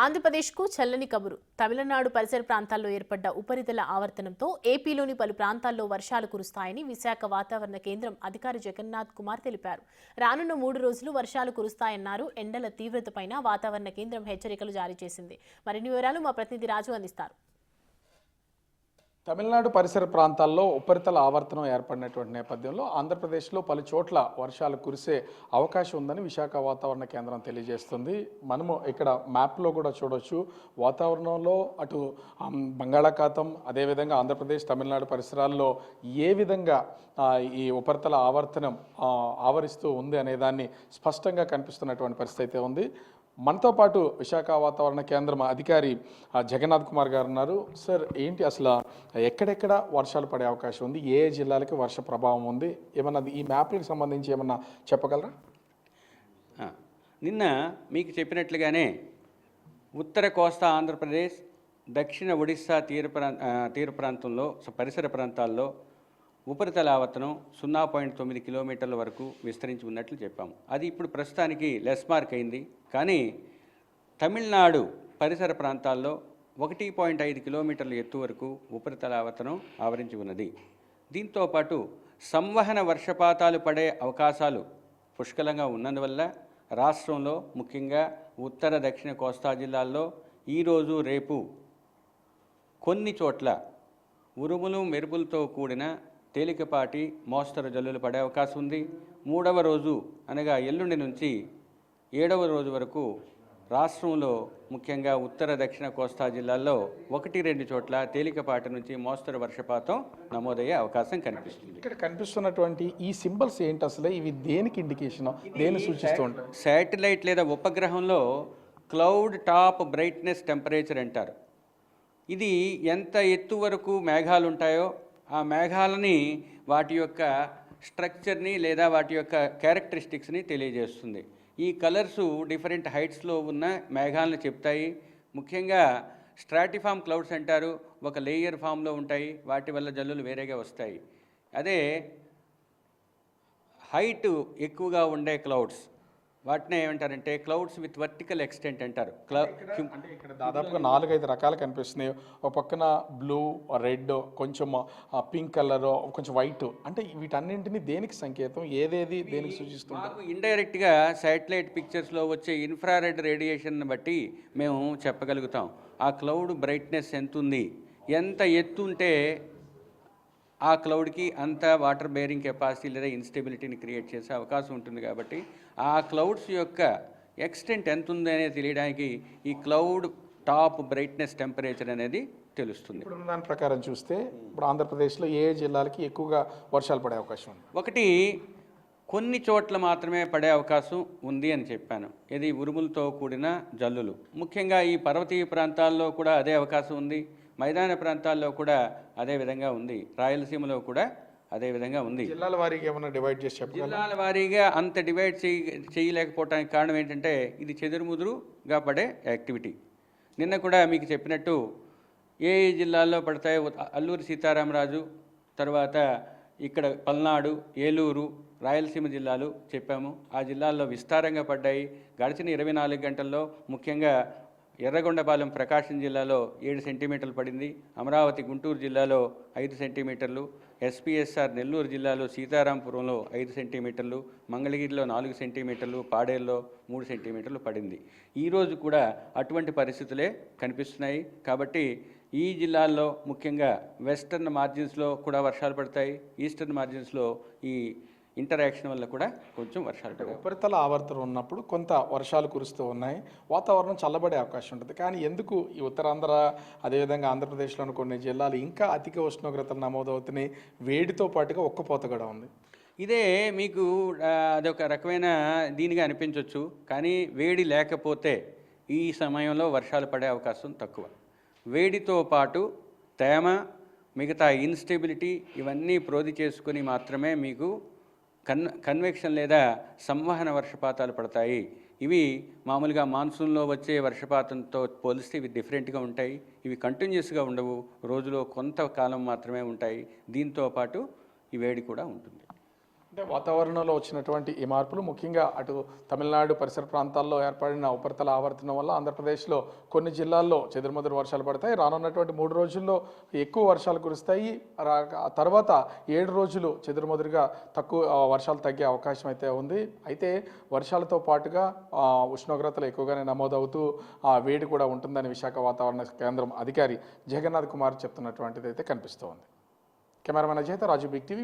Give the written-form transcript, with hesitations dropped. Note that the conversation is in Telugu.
ఆంధ్రప్రదేశ్కు చల్లని కబురు. తమిళనాడు పరిసర ప్రాంతాల్లో ఏర్పడ్డ ఉపరితల ఆవర్తనంతో ఏపీలోని పలు ప్రాంతాల్లో వర్షాలు కురుస్తాయని విశాఖ వాతావరణ కేంద్రం అధికారి జగన్నాథ్ కుమార్ తెలిపారు. రానున్న 3 రోజులు వర్షాలు కురుస్తాయన్నారు. ఎండల తీవ్రతపైన వాతావరణ కేంద్రం హెచ్చరికలు జారీ చేసింది. మరిన్ని వివరాలు మా ప్రతినిధి రాజు అందిస్తారు. తమిళనాడు పరిసర ప్రాంతాల్లో ఉపరితల ఆవర్తనం ఏర్పడినటువంటి నేపథ్యంలో ఆంధ్రప్రదేశ్లో పలు చోట్ల వర్షాలు కురిసే అవకాశం ఉందని విశాఖ వాతావరణ కేంద్రం తెలియజేస్తుంది. మనము ఇక్కడ మ్యాప్లో కూడా చూడొచ్చు. వాతావరణంలో అటు బంగాళాఖాతం, అదేవిధంగా ఆంధ్రప్రదేశ్, తమిళనాడు పరిసరాల్లో ఏ విధంగా ఈ ఉపరితల ఆవర్తనం ఆవరిస్తూ ఉంది అనే దాన్ని స్పష్టంగా కనిపిస్తున్నటువంటి పరిస్థితి అయితే ఉంది. మనతో పాటు విశాఖ వాతావరణ కేంద్రం అధికారి జగన్నాథ్ కుమార్ గారు ఉన్నారు. సార్, ఏంటి అసలు ఎక్కడెక్కడ వర్షాలు పడే అవకాశం ఉంది, ఏ జిల్లాలకి వర్ష ప్రభావం ఉంది, ఏమన్నా ఈ మ్యాప్లకు సంబంధించి ఏమన్నా చెప్పగలరా? నిన్న మీకు చెప్పినట్లుగానే ఉత్తర కోస్తా ఆంధ్రప్రదేశ్, దక్షిణ ఒడిశా తీర ప్రాంతంలో పరిసర ప్రాంతాల్లో ఉపరితల ఆవర్తనం 0.9 కిలోమీటర్ల వరకు విస్తరించి ఉన్నట్లు చెప్పాము. అది ఇప్పుడు ప్రస్తుతానికి లెస్ మార్క్ అయింది. కానీ తమిళనాడు పరిసర ప్రాంతాల్లో 1.5 కిలోమీటర్ల ఎత్తు వరకు ఉపరితల ఆవర్తనం ఆవరించి ఉన్నది. దీంతోపాటు సంవహన వర్షపాతాలు పడే అవకాశాలు పుష్కలంగా ఉన్నందువల్ల రాష్ట్రంలో ముఖ్యంగా ఉత్తర దక్షిణ కోస్తా జిల్లాల్లో ఈరోజు రేపు కొన్ని చోట్ల ఉరుములు మెరుపులతో కూడిన తేలికపాటి మోస్తరు జల్లులు పడే అవకాశం ఉంది. 3వ రోజు అనగా ఎల్లుండి నుంచి 7వ రోజు వరకు రాష్ట్రంలో ముఖ్యంగా ఉత్తర దక్షిణ కోస్తా జిల్లాల్లో 1-2 చోట్ల తేలికపాటి నుంచి మోస్తరు వర్షపాతం నమోదయ్యే అవకాశం కనిపిస్తుంది. ఇక్కడ కనిపిస్తున్నటువంటి ఈ సింబల్స్ ఏంటి అసలు? ఇవి దేనికి ఇండికేషన్, దేన్ని సూచిస్తూ ఉంటాయి? శాటిలైట్ లేదా ఉపగ్రహంలో క్లౌడ్ టాప్ బ్రైట్నెస్ టెంపరేచర్ అంటారు. ఇది ఎంత ఎత్తు వరకు మేఘాలు ఉంటాయో ఆ మేఘాలని వాటి యొక్క స్ట్రక్చర్ని లేదా వాటి యొక్క క్యారెక్టరిస్టిక్స్ని తెలియజేస్తుంది. ఈ కలర్స్ డిఫరెంట్ హైట్స్లో ఉన్న మేఘాలను చెప్తాయి. ముఖ్యంగా స్ట్రాటిఫామ్ క్లౌడ్స్ అంటారు. ఒక లేయర్ ఫామ్లో ఉంటాయి. వాటి వల్ల జల్లులు వేరేగా వస్తాయి. అదే హైట్ ఎక్కువగా ఉండే క్లౌడ్స్ వాటినే ఏమంటారంటే క్లౌడ్స్ విత్ వర్టికల్ ఎక్స్టెంట్ అంటారు. అంటే ఇక్కడ దాదాపుగా 4-5 రకాలు కనిపిస్తున్నాయి. ఒక పక్కన బ్లూ, రెడ్, కొంచెం పింక్ కలర్, కొంచెం వైట్. అంటే వీటన్నింటినీ దేనికి సంకేతం, ఏదేది దేనికి సూచిస్తుంది? ఇండైరెక్ట్గా శాటిలైట్ పిక్చర్స్లో వచ్చే ఇన్ఫ్రారెడ్ రేడియేషన్ బట్టి మేము చెప్పగలుగుతాం. ఆ క్లౌడ్ బ్రైట్నెస్ ఎంత ఉంది, ఎంత ఎత్తు ఉంటే ఆ క్లౌడ్కి అంత వాటర్ బేరింగ్ కెపాసిటీ లేదా ఇన్స్టెబిలిటీని క్రియేట్ చేసే అవకాశం ఉంటుంది. కాబట్టి ఆ క్లౌడ్స్ యొక్క ఎక్స్టెంట్ ఎంత ఉంది అనేది తెలియడానికి ఈ క్లౌడ్ టాప్ బ్రైట్నెస్ టెంపరేచర్ అనేది తెలుస్తుంది. ఇప్పుడు దాని ప్రకారం చూస్తే ఇప్పుడు ఆంధ్రప్రదేశ్లో ఏ జిల్లాలకి ఎక్కువగా వర్షాలు పడే అవకాశం ఉంది? ఒకటి, కొన్ని చోట్ల మాత్రమే పడే అవకాశం ఉంది అని చెప్పాను. ఇది ఉరుములతో కూడిన జల్లులు. ముఖ్యంగా ఈ పర్వతీయ ప్రాంతాల్లో కూడా అదే అవకాశం ఉంది. మైదాన ప్రాంతాల్లో కూడా అదే విధంగా ఉంది. రాయలసీమలో కూడా అదే విధంగా ఉంది. జిల్లాల వారీగా ఏమైనా డివైడ్ చేసి చెప్పగలరా? జిల్లాల వారీగా అంత డివైడ్ చేయలేకపోవడానికి కారణం ఏంటంటే ఇది చెదురుముదురుగా పడే యాక్టివిటీ. నిన్న కూడా మీకు చెప్పినట్టు ఏ జిల్లాల్లో పడతాయో అల్లూరి సీతారామరాజు, తర్వాత ఇక్కడ పల్నాడు, ఏలూరు, రాయలసీమ జిల్లాలు చెప్పాము. ఆ జిల్లాల్లో విస్తారంగా పడ్డాయి. గడిచిన 24 గంటల్లో ముఖ్యంగా ఎర్రగొండపాలెం ప్రకాశం జిల్లాలో 7 సెంటీమీటర్లు పడింది. అమరావతి గుంటూరు జిల్లాలో 5 సెంటీమీటర్లు, ఎస్పీఎస్ఆర్ నెల్లూరు జిల్లాలో సీతారాంపురంలో 5 సెంటీమీటర్లు, మంగళగిరిలో 4 సెంటీమీటర్లు, పాడేరులో 3 సెంటీమీటర్లు పడింది. ఈరోజు కూడా అటువంటి పరిస్థితులే కనిపిస్తున్నాయి. కాబట్టి ఈ జిల్లాల్లో ముఖ్యంగా వెస్టర్న్ మార్జిన్స్లో కూడా వర్షాలు పడతాయి. ఈస్టర్న్ మార్జిన్స్లో ఈ ఇంటరాక్షన్ వల్ల కూడా కొంచెం వర్షాలు పడతాయి. ఉపరితల ఆవర్తనం ఉన్నప్పుడు కొంత వర్షాలు కురుస్తూ ఉన్నాయి, వాతావరణం చల్లబడే అవకాశం ఉంటుంది. కానీ ఎందుకు ఈ ఉత్తరాంధ్ర, అదేవిధంగా ఆంధ్రప్రదేశ్లోని కొన్ని జిల్లాలు ఇంకా అధిక ఉష్ణోగ్రతలు నమోదవుతున్నాయి, వేడితో పాటుగా ఒక్కపోత కూడా ఉంది? ఇదే మీకు అదొక రకమైన దీనిగా అనిపించవచ్చు. కానీ వేడి లేకపోతే ఈ సమయంలో వర్షాలు పడే అవకాశం తక్కువ. వేడితో పాటు తేమ, మిగతా ఇన్స్టెబిలిటీ ఇవన్నీ ప్రోధి చేసుకుని మాత్రమే మీకు కన్వెక్షన్ లేదా సంవహన వర్షపాతాలు పడతాయి. ఇవి మామూలుగా మాన్సూన్లో వచ్చే వర్షపాతంతో పోలిస్తే ఇవి డిఫరెంట్గా ఉంటాయి. ఇవి కంటిన్యూస్గా ఉండవు, రోజులో కొంతకాలం మాత్రమే ఉంటాయి. దీంతో పాటు ఈ వేడి కూడా ఉంటుంది. అంటే వాతావరణంలో వచ్చినటువంటి ఈ మార్పులు ముఖ్యంగా అటు తమిళనాడు పరిసర ప్రాంతాల్లో ఏర్పడిన ఉపరితల ఆవర్తనం వల్ల ఆంధ్రప్రదేశ్లో కొన్ని జిల్లాల్లో చెదురుమదురు వర్షాలు పడతాయి. రానున్నటువంటి 3 రోజుల్లో ఎక్కువ వర్షాలు కురుస్తాయి. తర్వాత 7 రోజులు చెదురుమదురుగా తక్కువ వర్షాలు తగ్గే అవకాశం అయితే ఉంది. అయితే వర్షాలతో పాటుగా ఉష్ణోగ్రతలు ఎక్కువగానే నమోదవుతూ వేడి కూడా ఉంటుందని విశాఖ వాతావరణ కేంద్రం అధికారి జగన్నాథ్ కుమార్ చెప్తున్నటువంటిది అయితే కనిపిస్తోంది. కెమెరామెన్ అజయ్ తో రాజు, బిగ్ టీవీ.